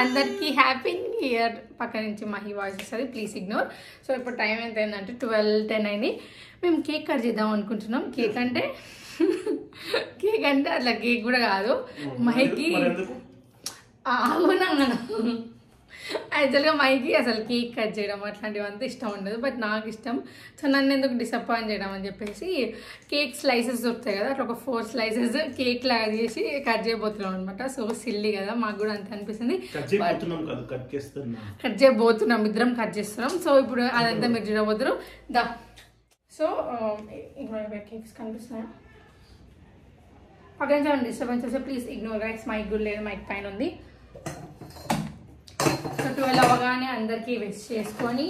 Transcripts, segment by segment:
అందరికీ happy new year. పక్క నుంచి మహి వాయిస్ వస్తుంది, ప్లీజ్ ఇగ్నోర్. సో ఇప్పుడు టైం ఎంత అయిందంటే 12:10 అయింది. మేము కేక్ కట్ చేద్దాం అనుకుంటున్నాం. కేక్ అంటే అట్లా కేక్ కూడా కాదు, మహికి అవునా యాక్చువల్గా మైకి అసలు కేక్ కట్ చేయడం అట్లాంటివి అంతా ఇష్టం ఉండదు, బట్ నాకు ఇష్టం. సో నన్ను ఎందుకు డిసప్పాయింట్ చేయడం అని చెప్పేసి కేక్ స్లైసెస్ దొరుకుతాయి కదా, అట్లా ఒక 4 స్లైసెస్ కేక్ లాగా చేసి కట్ చేయబోతున్నాం అనమాట. సో సిల్లీ కదా, మాకు కూడా అంత అనిపిస్తుంది. కట్ చేయబోతున్నాం, ఇద్దరం కట్ చేస్తున్నాం. సో ఇప్పుడు అదంతా మీరు చూడబోతున్నారు దా. సో కేక్స్ కనిపిస్తున్నాయా పక్కన నుంచి డిస్టర్బెన్స్ వస్తే ప్లీజ్ ఇగ్నోర్ గైస్. మైక్ కూడా లేదు, మైక్ పైన ఉంది. సో 12 అవ్వగానే అందరికీ విష్ చేసుకొని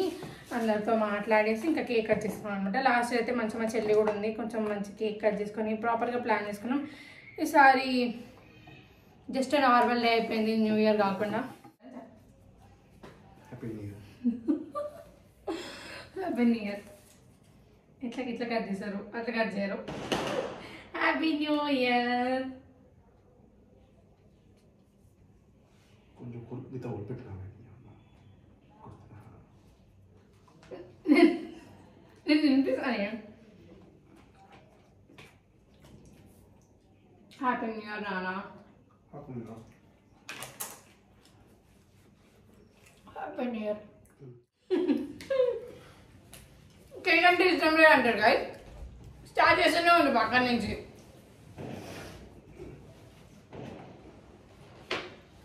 అందరితో మాట్లాడేసి ఇంకా కేక్ కట్ చేసుకున్నాం అనమాట. లాస్ట్ అయితే మంచి మా చెల్లి కూడా ఉంది, కొంచెం మంచి కేక్ కట్ చేసుకొని ప్రాపర్గా ప్లాన్ చేసుకున్నాం. ఈసారి జస్ట్ నార్మల్ డే అయిపోయింది, న్యూ ఇయర్ కాకుండా. Happy new year. ఇట్లా కట్ చేశారు, అట్లా కట్ చేయరు. Happy new year. నేను వినిపిస్తాను. హ్యాపీ న్యూ ఇయర్ నానా. Happy new year. కేక్ అంటే ఇష్టం లేదు అంటారు గాయ. స్టార్ట్ చేస్తూనే ఉంది పక్కన నుంచి.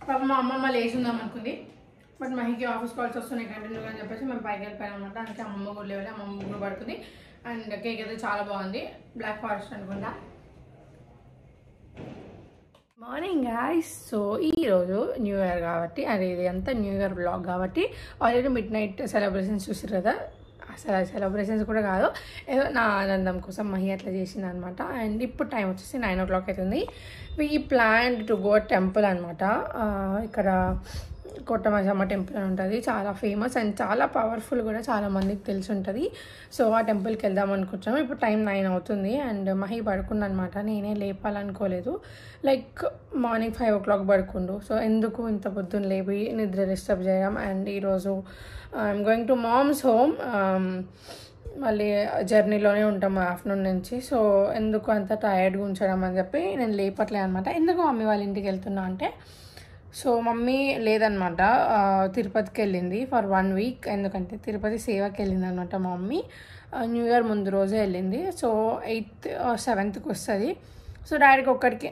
పాప మా అమ్మమ్మ లేచిందాం అనుకుంది, బట్ మహికి ఆఫీస్ కాల్స్ వస్తున్నాయి కంటిన్యూగా అని చెప్పేసి మేము పైకి వెళ్ళిపోయాం అనమాట. అందుకే అమ్మమ్మ కూడా లేవాలి, అమ్మమ్మ కూడా పడుతుంది. అండ్ కేక్ అయితే చాలా బాగుంది, బ్లాక్ ఫారెస్ట్ అనుకుంటా. Morning guys. సో ఈరోజు న్యూ ఇయర్ కాబట్టి, అది ఇది అంతా న్యూ ఇయర్ బ్లాగ్ కాబట్టి ఆల్రెడీ మిడ్ నైట్ సెలబ్రేషన్స్ చూసారు కదా. అసలు సెలబ్రేషన్స్ కూడా కాదు, ఏదో నా ఆనందం కోసం మహి అట్లా చేసింది అనమాట. అండ్ ఇప్పుడు టైం వచ్చేసి 9 o'clock అవుతుంది. We plan to go temple అనమాట. ఇక్కడ కోటమైసమ్మ టెంపుల్ అని ఉంటుంది, చాలా ఫేమస్ అండ్ చాలా పవర్ఫుల్ కూడా, చాలా మందికి తెలిసి ఉంటుంది. సో ఆ టెంపుల్కి వెళ్దాం అనుకుంటున్నాము. ఇప్పుడు టైం 9 అవుతుంది అండ్ మహి పడుకుందనమాట. నేనే లేపాలనుకోలేదు, లైక్ మార్నింగ్ 5 o'clock పడుకుండు. సో ఎందుకు ఇంత పొద్దున్న లేపి నిద్ర డిస్టర్బ్ చేయడం. అండ్ ఈరోజు I'm going to mom's home. మళ్ళీ జర్నీలోనే ఉంటాము ఆఫ్టర్నూన్ నుంచి. సో ఎందుకు అంత టైర్డ్గా ఉంచడం అని చెప్పి నేను లేపట్లే అనమాట. ఎందుకు మమ్మీ వాళ్ళ ఇంటికి వెళ్తున్నా అంటే, సో మమ్మీ లేదనమాట, తిరుపతికి వెళ్ళింది ఫర్ 1 week. ఎందుకంటే తిరుపతి సేవకి వెళ్ళింది అనమాట మా మమ్మీ. న్యూ ఇయర్ ముందు రోజే వెళ్ళింది. సో 8th or 7th వస్తుంది. సో డాడీకి ఒక్కడికి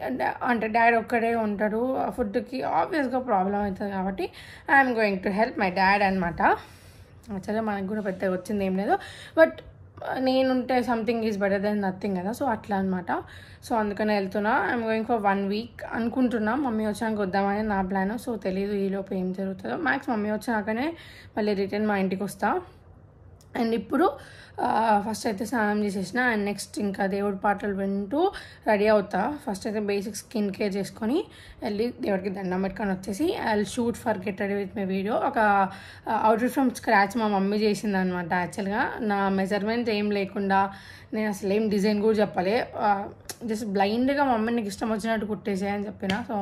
అంటే డాడీ ఒక్కడే ఉంటాడు, ఫుడ్కి ఆబ్వియస్గా ప్రాబ్లం అవుతుంది కాబట్టి I'm going to help my dad అనమాట. యాక్చువల్గా మనకు కూడా పెద్దగా వచ్చింది ఏం లేదు, బట్ నేనుంటే something is better than nothing కదా. సో అట్లా అనమాట. సో అందుకనే వెళ్తున్నా. ఐఎమ్ గోయింగ్ ఫర్ 1 week అనుకుంటున్నా. మమ్మీ వచ్చాక వద్దామని నా ప్లాన్. సో తెలీదు ఈలోపు ఏం జరుగుతుందో. మ్యాక్స్ మమ్మీ వచ్చినాకనే మళ్ళీ రిటర్న్ మా ఇంటికి వస్తా. అండ్ ఇప్పుడు ఫస్ట్ అయితే స్నానం చేసేసిన. అండ్ నెక్స్ట్ ఇంకా దేవుడి పాటలు వింటూ రెడీ అవుతా. ఫస్ట్ అయితే బేసిక్ స్కిన్ కేర్ చేసుకొని వెళ్ళి దేవుడికి దండం పెట్టుకొని వచ్చేసి I will shoot for get ready with my video. ఒక అవుట్ఫిట్ ఫ్రమ్ స్క్రాచ్ మా మమ్మీ చేసింది అనమాట. యాక్చువల్గా నా మెజర్మెంట్ ఏం లేకుండా, నేను అసలు ఏం డిజైన్ కూడా చెప్పలే, జస్ట్ బ్లైండ్గా మమ్మీ నీకు ఇష్టం వచ్చినట్టు కుట్టేసేయని చెప్పిన. సో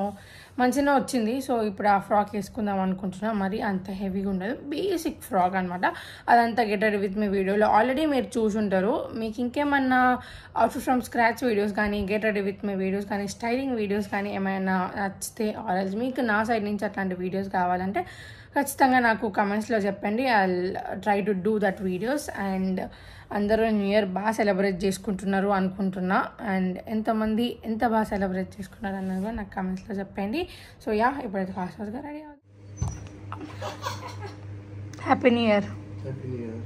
మంచిగా వచ్చింది. సో ఇప్పుడు ఆ ఫ్రాక్ వేసుకుందాం అనుకుంటున్నా. మరి అంత హెవీగా ఉండదు, బేసిక్ ఫ్రాక్ అనమాట. అదంతా గెట్ రెడీ విత్ మీ వీడియోలో ఆల్రెడీ మీరు చూసి ఉంటారు. మీకు ఇంకేమన్నా అవుట్ఫిట్ ఫ్రమ్ స్క్రాచ్ వీడియోస్ కానీ, get ready with my videos కానీ, స్టైలింగ్ వీడియోస్ కానీ ఏమైనా నచ్చితే, ఆల్రెడీ మీకు నా సైడ్ నుంచి అట్లాంటి వీడియోస్ కావాలంటే ఖచ్చితంగా నాకు కమెంట్స్లో చెప్పండి. I try to do that videos. And అందరూ న్యూ ఇయర్ బాగా సెలబ్రేట్ చేసుకుంటున్నారు అనుకుంటున్నా. అండ్ ఎంతమంది ఎంత బాగా సెలబ్రేట్ చేసుకున్నారు అన్నది కూడా నాకు కమెంట్స్లో చెప్పండి. సో యా, ఇప్పుడైతే ఫాస్ట్గా రెడీ అవుతుంది. Happy new year. Happy new year.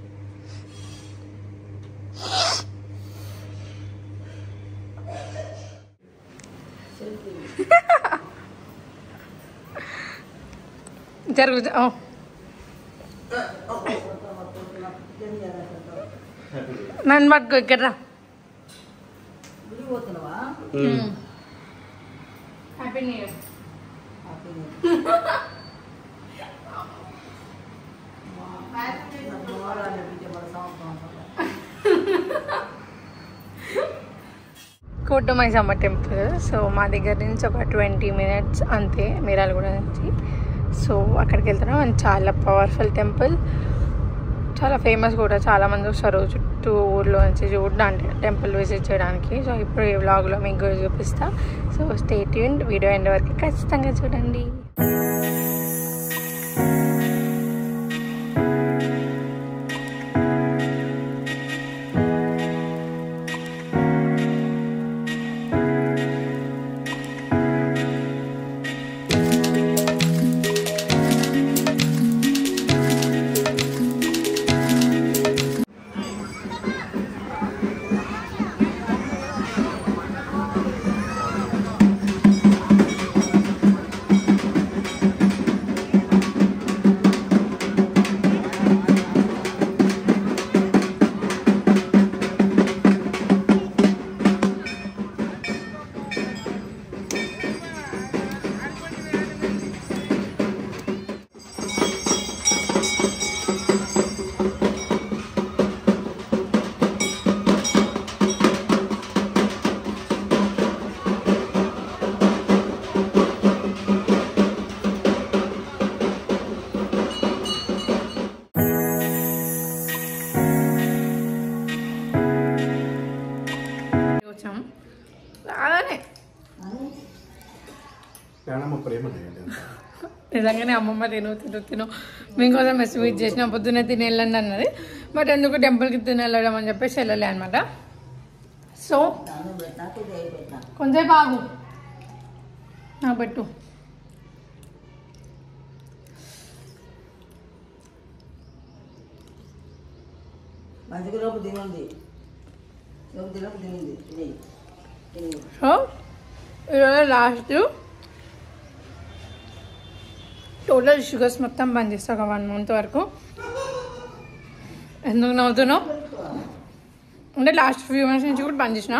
జరుగుతుంది. నన్ను పట్టుకో, ఇక్కడ రా. Happy new year. Kota Maisamma temple. So మా దగ్గర నుంచి ఒక 20 minutes అంతే, మిర్యాలగూడ నుంచి. సో అక్కడికి వెళ్తున్నాం. అండ్ చాలా పవర్ఫుల్ టెంపుల్, చాలా ఫేమస్ కూడా. చాలామంది వస్తారు చుట్టూ ఊర్లో నుంచి చూడడానికి, టెంపుల్ విజిట్ చేయడానికి. సో ఇప్పుడు ఈ వ్లాగ్లో మీకు చూపిస్తా. So stay tuned, video end వరకు ఖచ్చితంగా చూడండి. నిజంగానే అమ్మమ్మ తిను మీకోసం స్వీట్ చేసిన, పొద్దున్నే తిని వెళ్ళండి అన్నది. బట్ ఎందుకు టెంపుల్కి తిని వెళ్ళడం అని చెప్పేసి వెళ్ళలే అనమాట. సో కొంచెంసేపు ఆగు, నాకు పెట్టు. సో ఈరోజు లాస్ట్. టోటల్ షుగర్స్ మొత్తం బంద్ చేస్తా ఒక 1 month వరకు. ఎందుకు నవ్వుతున్నావు అంటే లాస్ట్ ఫ్యూ మంత్స్ నుంచి కూడా బంద్ చేసిన,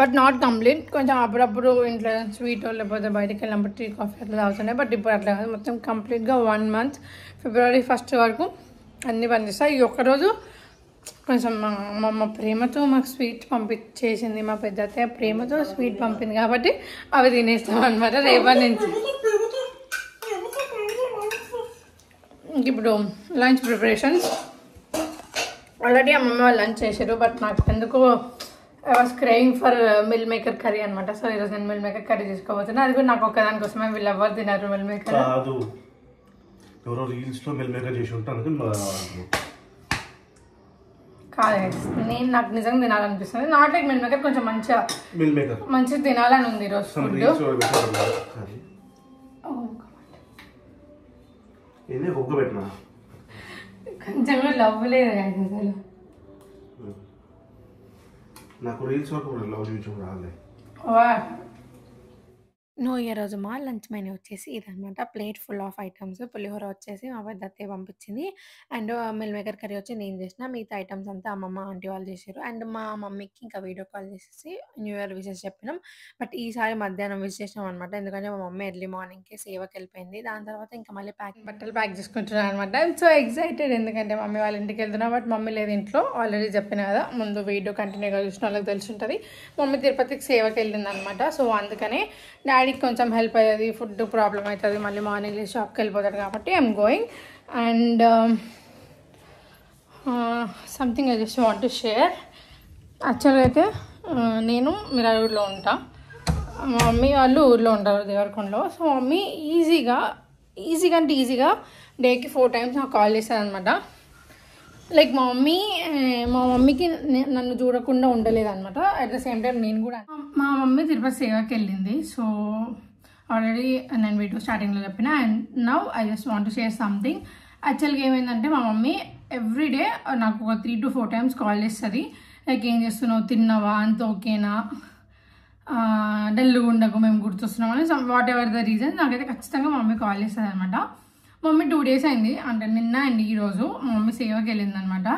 బట్ నాట్ కంప్లీట్. కొంచెం అప్పుడప్పుడు ఇంట్లో స్వీట్ లేకపోతే బయటకు వెళ్ళినప్పుడు టీ కాఫీ అట్లా తాగుతున్నాయి. బట్ ఇప్పుడు అట్లా కాదు, మొత్తం కంప్లీట్గా 1 month February 1st వరకు అన్నీ బంద్ చేస్తా. ఈ ఒక్కరోజు కొంచెం మా అమ్మ ప్రేమతో మాకు స్వీట్ పంపించేసింది, మా పెద్దత్తయ్య ప్రేమతో స్వీట్ పంపింది కాబట్టి అవి తినేస్తాం అనమాట రేపటి నుంచి. ఇప్పుడు లంచ్ ప్రిపరేషన్స్ ఆల్రెడీ అమ్మమ్మ వాళ్ళు లంచ్ చేశారు. బట్ నాకు ఎందుకు I was craving for meal maker curry అనమాట. సో ఈరోజు నేను మిల్ మేకర్ కర్రీ తీసుకోబోతున్నా. అది కూడా నాకు ఒక్కదాని కోసమే, వీళ్ళు ఎవరు తిన్నారు మిల్ మేకర్. కాదు, నాకు నిజంగా తినాలనిపిస్తుంది. నాట్ లైక్ మిల్ మేకర్, కొంచెం మంచిగా తినాలని ఉంది ఈరోజు ఫుడ్. కొంచెం కూడా లవ్ లేదు అసలు నాకు రీల్స్ వరకు లవ్ చూపించడం రాలే. ఈ రోజు మా లంచ్ మెనూ వచ్చేసి ఇదనమాట. Plate full of items. పులిహోర వచ్చేసి మా పెద్ద అత్తయ్య పంపించింది. అండ్ మిల్ మేకర్ కర్రీ వచ్చి నేను చేసిన. మిగతా ఐటమ్స్ అంతా అమ్మమ్మ ఆంటీ వాళ్ళు చేశారు. అండ్ మా మమ్మీకి ఇంకా వీడియో కాల్ చేసేసి న్యూ ఇయర్ విషెస్ చెప్పినాం. బట్ ఈసారి మధ్యాహ్నం విష్ చేసినాం అనమాట. ఎందుకంటే మా మమ్మీ ఎర్లీ మార్నింగ్కి సేవకి వెళ్ళిపోయింది. దాని తర్వాత ఇంకా మళ్ళీ బట్టలు ప్యాక్ చేసుకుంటున్నాను అనమాట. ఐఎమ్ సో ఎక్సైటెడ్, ఎందుకంటే మమ్మీ వాళ్ళ ఇంటికి వెళ్తున్నా. బట్ మమ్మీ లేదు ఇంట్లో, ఆల్రెడీ చెప్పిన కదా, ముందు వీడియో కంటిన్యూగా చూసిన వాళ్ళకి తెలిసి ఉంటుంది. మమ్మీ తిరుపతికి సేవకి వెళ్ళింది అనమాట. సో అందుకనే డాడీకి కొంచెం హెల్ప్ అయ్యేది, ఫుడ్ ప్రాబ్లం అవుతుంది, మళ్ళీ మార్నింగ్ షాప్కి వెళ్ళిపోతాడు కాబట్టి I'm going. And something I just want to share. యాక్చువల్గా అయితే నేను మిరాయూర్లో ఉంటా, మా మమ్మీ వాళ్ళు ఊర్లో ఉంటారు దేవరకొండలో. సో మమ్మీ ఈజీగా అంటే ఈజీగా డేకి 4 times నాకు కాల్ చేస్తుంది అనమాట. లైక్ మా మమ్మీకి నన్ను చూడకుండా ఉండలేదు అనమాట. అట్ ద సేమ్ టైం నేను కూడా. మా మమ్మీ తిరుపతి సేవకి వెళ్ళింది. సో ఆల్రెడీ నేను వీడియో స్టార్టింగ్లో చెప్పిన. And now I just want to share something. యాక్చువల్గా ఏమైందంటే మా మమ్మీ ఎవ్రీడే నాకు ఒక 3 to 4 times కాల్ చేస్తుంది. లైక్ ఏం చేస్తున్నావు, తిన్నావా, అంత ఓకేనా, డల్గా ఉండకు, మేము గుర్తొస్తున్నాం అని వాట్ ఎవర్ ద రీజన్ నాకైతే ఖచ్చితంగా మా మమ్మీ కాల్ చేస్తుంది అనమాట. మమ్మీ 2 days అయింది, అంటే నిన్న అండ్ ఈరోజు మా మమ్మీ సేవకి వెళ్ళింది అనమాట.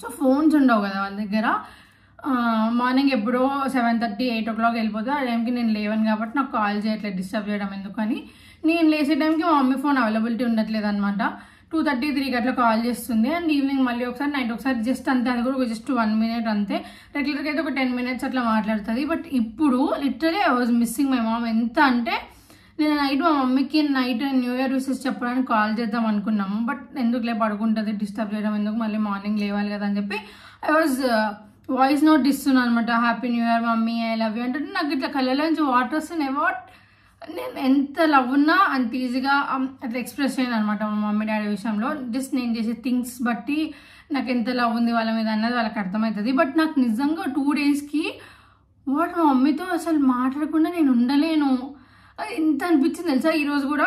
సో ఫోన్స్ ఉండవు కదా వాళ్ళ దగ్గర. మార్నింగ్ ఎప్పుడో 7:30, 8 o'clock వెళ్ళిపోతే ఆ టైంకి నేను లేవను కాబట్టి నాకు కాల్ చేయట్లేదు, డిస్టర్బ్ చేయడం ఎందుకని. నేను లేసే టైంకి మా మమ్మీ ఫోన్ అవైలబిలిటీ ఉండట్లేదు అనమాట. 2:30, 3 అట్లా కాల్ చేస్తుంది. అండ్ ఈవినింగ్ మళ్ళీ ఒకసారి, నైట్ ఒకసారి, జస్ట్ అంతే. అది కూడా జస్ట్ 1 minute అంతే. రెగ్యులర్గా అయితే ఒక 10 minutes అట్లా మాట్లాడుతుంది. బట్ ఇప్పుడు literally I was missing my mom. ఎంత అంటే నేను నైట్ మా మమ్మీకి నైట్ న్యూ ఇయర్ విషెస్ చెప్పడానికి కాల్ చేద్దాం అనుకున్నాము. బట్ ఎందుకులే పడుకుంటుంది, డిస్టర్బ్ చేయడం ఎందుకు, మళ్ళీ మార్నింగ్ లేవాలి కదా అని చెప్పి ఐ వాజ్ వాయిస్ నోట్ ఇస్తున్నాను అనమాట. Happy new year mummy, I love you అంటే నాకు ఇట్లా కళ్ళలోంచి వాటర్ వస్తున్నాయి. నేను ఎంత లవ్ ఉన్నా అంత ఈజీగా అట్లా ఎక్స్ప్రెస్ చేయను అనమాట మా మమ్మీ డాడీ విషయంలో. జస్ట్ నేను చేసే థింగ్స్ బట్టి నాకు ఎంత లవ్ ఉంది వాళ్ళ మీద అన్నది వాళ్ళకి అర్థమవుతుంది. బట్ నాకు నిజంగా 2 డేస్కి మా మమ్మీతో అసలు మాట్లాడకుండా నేను ఉండలేను. ఎంత అనిపించింది తెలుసా. ఈరోజు కూడా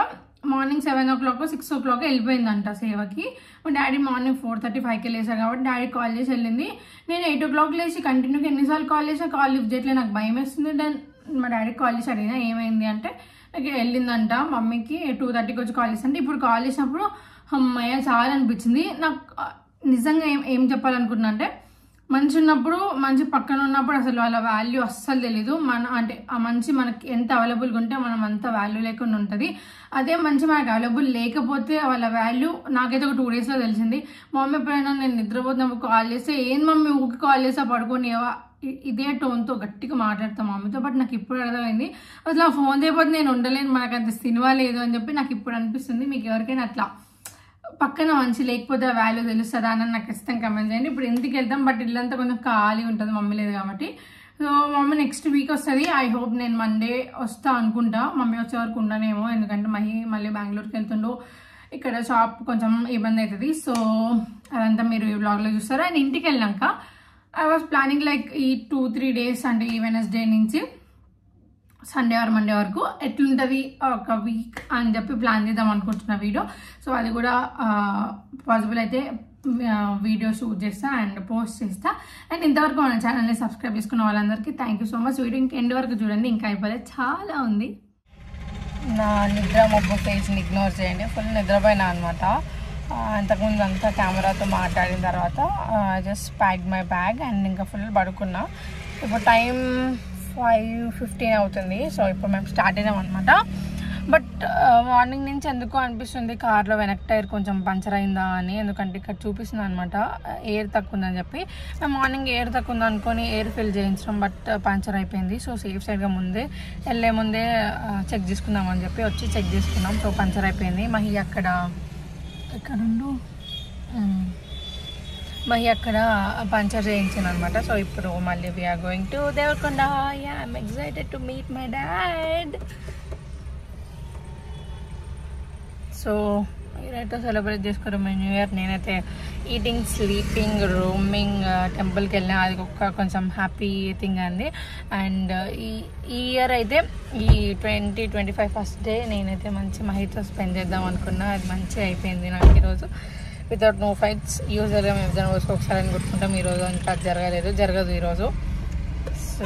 మార్నింగ్ 7 o'clock 6 o'clock వెళ్ళిపోయిందంట సేవకి. మా డాడీ మార్నింగ్ 4:35కి లేసారు కాబట్టి డాడీ కాల్ చేసి వెళ్ళింది. నేను 8 o'clock లేచి కంటిన్యూగా ఎన్నిసార్లు కాల్ చేసినా కాల్ లిఫ్ట్ చేయట్లేదు, నాకు భయం వేస్తుంది. దెన్ మా డాడీకి కాల్ చేసి అడిగినా ఏమైంది అంటే నాకు వెళ్ళిందంట మమ్మీకి 2:30కి వచ్చి కాల్ చేస్తుంటే. ఇప్పుడు కాల్ చేసినప్పుడు అమ్మయ్య చాలా అనిపించింది నాకు. నిజంగా ఏం చెప్పాలనుకుంటున్నా అంటే మనిషి ఉన్నప్పుడు మనిషి పక్కన ఉన్నప్పుడు అసలు వాళ్ళ వాల్యూ అస్సలు తెలీదు. అంటే ఆ మనిషి మనకి ఎంత అవైలబుల్గా ఉంటే మనం అంత వాల్యూ లేకుండా ఉంటుంది. అదే మనిషి మనకు అవైలబుల్ లేకపోతే వాళ్ళ వాల్యూ నాకైతే ఒక 2 డేస్లో తెలిసింది. మా మమ్మీ ఎప్పుడైనా నేను నిద్రపోతున్నప్పుడు కాల్ చేస్తే ఏం మమ్మీ ఊరికి కాల్ చేస్తా పడుకొని ఇదే టోన్తో గట్టిగా మాట్లాడతాం మమ్మీతో. బట్ నాకు ఇప్పుడు అర్థమైంది అసలు ఆ ఫోన్ చేయకపోతే నేను ఉండలేను, మనకు అంత సినిమా లేదు అని చెప్పి నాకు ఇప్పుడు అనిపిస్తుంది. మీకు ఎవరికైనా అట్లా పక్కన మంచి లేకపోతే వాల్యూ తెలుస్తుందా అని నాకు ఖచ్చితంగా కమెంట్ చేయండి. ఇప్పుడు ఇంటికి వెళ్తాం బట్ ఇల్లంతా కొంచెం ఖాళీ ఉంటుంది మమ్మీ లేదు కాబట్టి. సో మమ్మీ నెక్స్ట్ వీక్ వస్తుంది. ఐ హోప్ నేను మండే వస్తా అనుకుంటా. మమ్మీ వచ్చే వరకు ఉండనేమో, ఎందుకంటే మళ్ళీ బెంగళూరుకి వెళ్తుండో ఇక్కడ షాప్ కొంచెం ఇబ్బంది అవుతుంది. సో అదంతా మీరు ఈ వ్లాగ్లో చూస్తారు. అండ్ ఇంటికి వెళ్ళాక ఐ వాజ్ ప్లానింగ్ లైక్ ఈ 2-3 days అంటే ఈ వెనస్డే నుంచి సండే ఆర్ మండే వరకు ఎట్లుంటుంది ఒక వీక్ అని చెప్పి ప్లాన్ చేద్దాం అనుకుంటున్న వీడియో. సో అది కూడా పాసిబుల్ అయితే వీడియో షూట్ చేస్తా అండ్ పోస్ట్ చేస్తా. అండ్ ఇంతవరకు మన ఛానల్ని సబ్స్క్రైబ్ చేసుకున్న వాళ్ళందరికీ thank you so much. Video ఇంకా ఎండ్ వరకు చూడండి, ఇంకా అయిపోలేదు, చాలా ఉంది. నా నిద్ర మబ్బు ఫేస్ని ఇగ్నోర్ చేయండి, ఫుల్ నిద్రపోయినా అనమాట. అంతకుముందు అంతా కెమెరాతో మాట్లాడిన తర్వాత just pack my bag and ఇంకా ఫుల్ పడుకున్నా. ఇప్పుడు టైం 5:15 అవుతుంది. సో ఇప్పుడు మేము స్టార్ట్ అయినాం అనమాట. బట్ మార్నింగ్ నుంచి ఎందుకో అనిపిస్తుంది కార్లో వెనక్ టైర్ కొంచెం పంచర్ అయిందా అని, ఎందుకంటే ఇక్కడ చూపిస్తుంది అనమాట ఎయిర్ తక్కువ ఉందని చెప్పి. మేము మార్నింగ్ ఎయిర్ తక్కువ ఉంది అనుకొని ఎయిర్ ఫిల్ చేయించడం, బట్ పంచర్ అయిపోయింది. సో సేఫ్ సైడ్గా వెళ్ళే ముందే చెక్ చేసుకుందాం అని చెప్పి వచ్చి చెక్ చేసుకున్నాం. సో పంచర్ అయిపోయింది. మహి అక్కడ పంచర్ చేయించాను అనమాట. సో ఇప్పుడు మళ్ళీ we're going to Devarakonda. I'm excited to meet my dad. So మీరైతే సెలబ్రేట్ చేసుకోరు మీ న్యూ ఇయర్. నేనైతే ఈటింగ్, స్లీపింగ్, రూమింగ్, టెంపుల్కి వెళ్ళినా, అది ఒక కొంచెం హ్యాపీ థింగ్ అండి. అండ్ ఈ ఇయర్ అయితే ఈ 2025 ఫస్ట్ డే నేనైతే మంచి మహితో స్పెండ్ చేద్దాం అనుకున్నా. అది మంచిగా అయిపోయింది నాకు ఈరోజు, వితౌట్ నో ఫైట్స్. యూజువల్గా మేము ఇద్దరం రోజుకి ఒకసారి అని కొట్టుకుంటాం, ఈరోజు ఇంకా జరగదు ఈరోజు. సో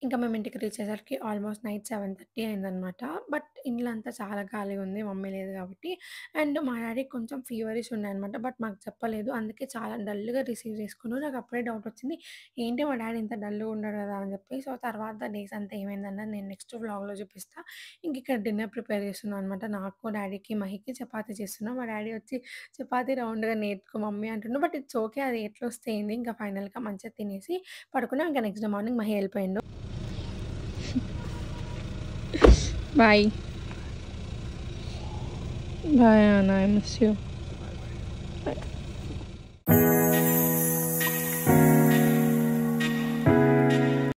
ఇంకా మేము ఇంటికి రీచ్ అయ్యేసరికి ఆల్మోస్ట్ నైట్ 7:30 అయిందనమాట. బట్ ఇంట్లో అంతా చాలా ఖాళీగా ఉంది, మమ్మీ లేదు కాబట్టి. అండ్ మా డాడీకి కొంచెం ఫీవరిష్ ఉన్నాయన్నమాట, బట్ మాకు చెప్పలేదు. అందుకే చాలా డల్గా రిసీవ్ చేసుకున్నాను. నాకు అప్పుడే డౌట్ వచ్చింది, ఏంటి మా డాడీ ఇంత డల్గా ఉన్నాడు కదా అని చెప్పి. సో తర్వాత డేస్ అంతా ఏమైందన్నది నేను నెక్స్ట్ వ్లాగ్లో చూపిస్తా. ఇంక ఇక్కడ డిన్నర్ ప్రిపేర్ చేస్తున్నాను అనమాట. నాకు, డాడీకి, మహికి చపాతీ చేస్తున్నాం. మా డాడీ వచ్చి చపాతీ రౌండ్గా నేర్చుకో మమ్మీ అంటున్నాడు. బట్ ఇట్స్ ఓకే, అది ఎట్లా వస్తేయింది. ఇంకా ఫైనల్గా మంచిగా తినేసి పడుకున్నాం. ఇంకా నెక్స్ట్ డే మార్నింగ్ మహి వెళ్ళిపోయిండు. Bye. Bye, Anna. I miss you. Bye.